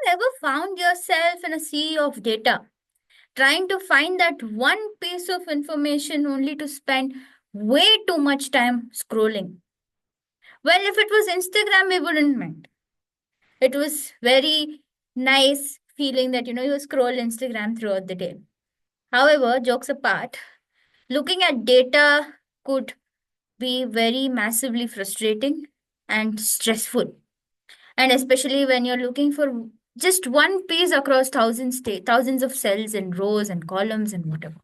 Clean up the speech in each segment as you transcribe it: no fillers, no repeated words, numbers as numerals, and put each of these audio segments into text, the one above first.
ever found yourself in a sea of data, trying to find that one piece of information only to spend way too much time scrolling? Well, if it was Instagram, we wouldn't mind. It was very nice feeling that you scroll Instagram throughout the day. However, jokes apart, looking at data could be very massively frustrating and stressful. And especially when you're looking for just one piece across thousands of cells and rows and columns and whatever.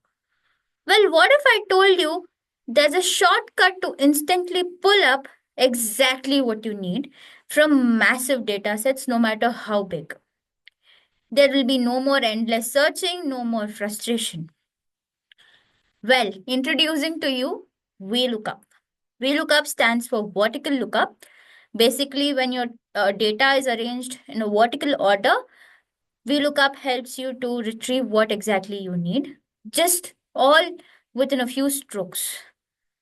Well, what if I told you there's a shortcut to instantly pull up exactly what you need from massive data sets, no matter how big? There will be no more endless searching, no more frustration. Well, introducing to you VLOOKUP. VLOOKUP stands for vertical lookup. Basically, when your data is arranged in a vertical order, VLOOKUP helps you to retrieve what exactly you need, just all within a few strokes.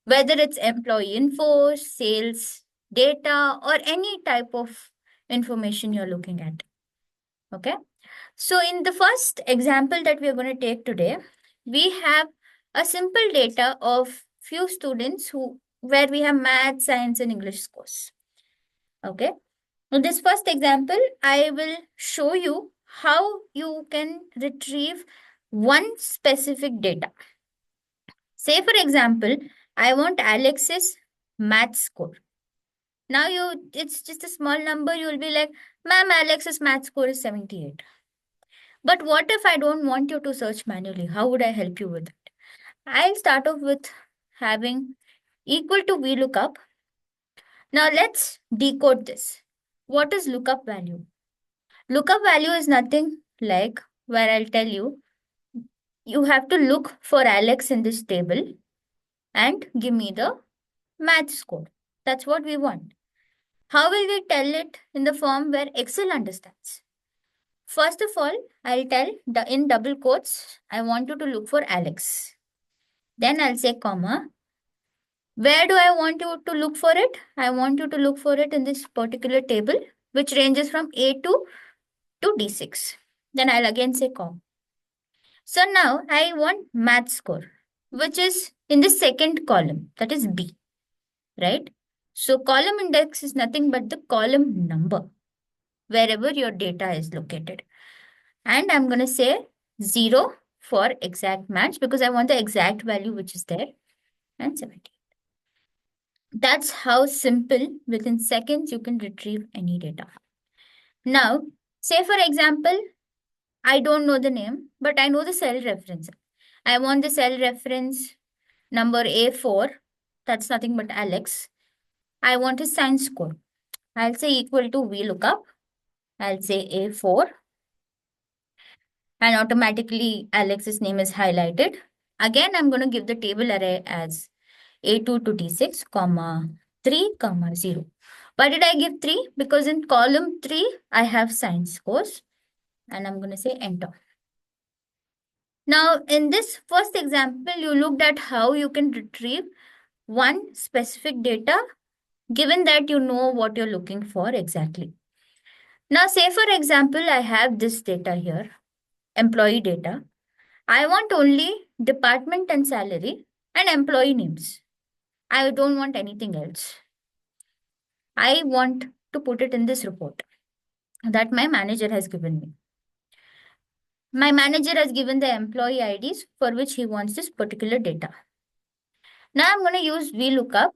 Whether it's employee info, sales data, or any type of information you're looking at. Okay. So, in the first example that we are going to take today, we have a simple data of few students who where we have math, science, and English scores. Okay. In this first example, I will show you how you can retrieve one specific data. Say, for example, I want Alex's math score. Now it's just a small number. You will be like, ma'am, Alex's math score is 78. But what if I don't want you to search manually? How would I help you with it? I'll start off with having equal to VLOOKUP. Now let's decode this. What is lookup value? Lookup value is nothing like where I'll tell you, you have to look for Alex in this table and give me the math score. That's what we want. How will we tell it in the form where Excel understands? First of all, I'll tell in double quotes, I want you to look for Alex. Then I'll say comma. Where do I want you to look for it? I want you to look for it in this particular table, which ranges from A2 to D6. Then I'll again say comma. So now I want math score, which is in the second column, that is B, right? So column index is nothing but the column number, wherever your data is located. And I'm going to say 0 for exact match because I want the exact value which is there, and 70. That's how simple, within seconds, you can retrieve any data. Now, say for example, I don't know the name, but I know the cell reference. I want the cell reference number A4. That's nothing but Alex. I want his science score. I'll say equal to VLOOKUP. I'll say A4. And automatically Alex's name is highlighted. Again, I'm going to give the table array as A2 to D6, comma 3, comma 0. Why did I give 3? Because in column 3, I have science scores. And I'm going to say enter. Now, in this first example, you looked at how you can retrieve one specific data, given that you know what you're looking for exactly. Now, say for example, I have this data here, employee data. I want only department and salary and employee names. I don't want anything else. I want to put it in this report that my manager has given me. My manager has given the employee IDs for which he wants this particular data. Now I'm going to use VLOOKUP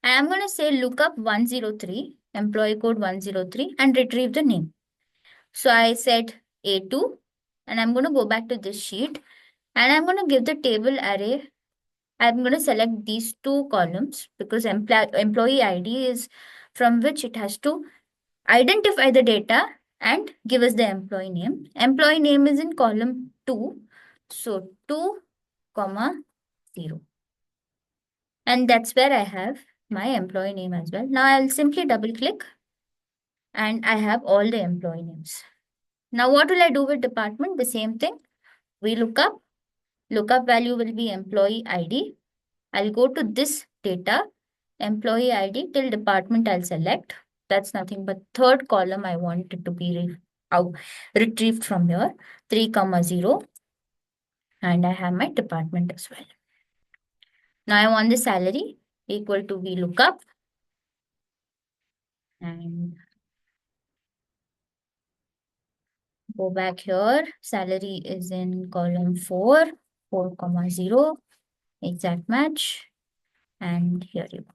and I'm going to say lookup 103, employee code 103 and retrieve the name. So I said A2 and I'm going to go back to this sheet and I'm going to give the table array. I'm going to select these two columns because employee ID is from which it has to identify the data and give us the employee name. Employee name is in column 2. So 2, comma 0. And that's where I have my employee name as well. Now I'll simply double click and I have all the employee names. Now what will I do with department? The same thing. VLOOKUP. Lookup value will be employee ID. I'll go to this data, employee ID till department I'll select. That's nothing but third column I want it to be out retrieved from here, 3 comma 0, and I have my department as well. Now I want the salary equal to VLOOKUP, and go back here. Salary is in column 4, 4 comma 0, exact match, and here you go.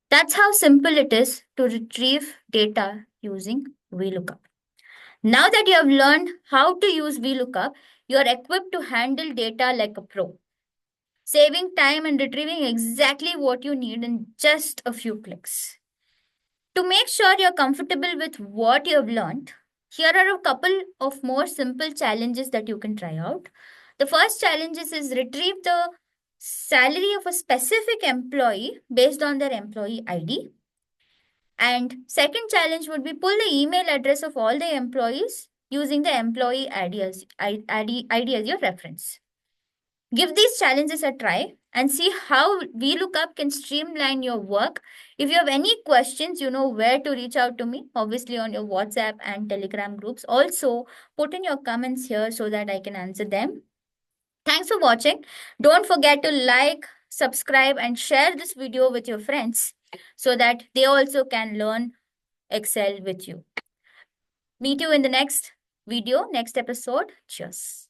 That's how simple it is to retrieve data using VLOOKUP. Now that you have learned how to use VLOOKUP, you are equipped to handle data like a pro, saving time and retrieving exactly what you need in just a few clicks. To make sure you're comfortable with what you have learned, here are a couple of more simple challenges that you can try out. The first challenge is retrieve the salary of a specific employee based on their employee ID. And second challenge would be pull the email address of all the employees using the employee ID as your reference. Give these challenges a try and see how VLOOKUP can streamline your work. If you have any questions, you know where to reach out to me, obviously on your WhatsApp and Telegram groups. Also, put in your comments here so that I can answer them. Thanks for watching. Don't forget to like, subscribe, and share this video with your friends so that they also can learn Excel with you. Meet you in the next video, next episode. Cheers.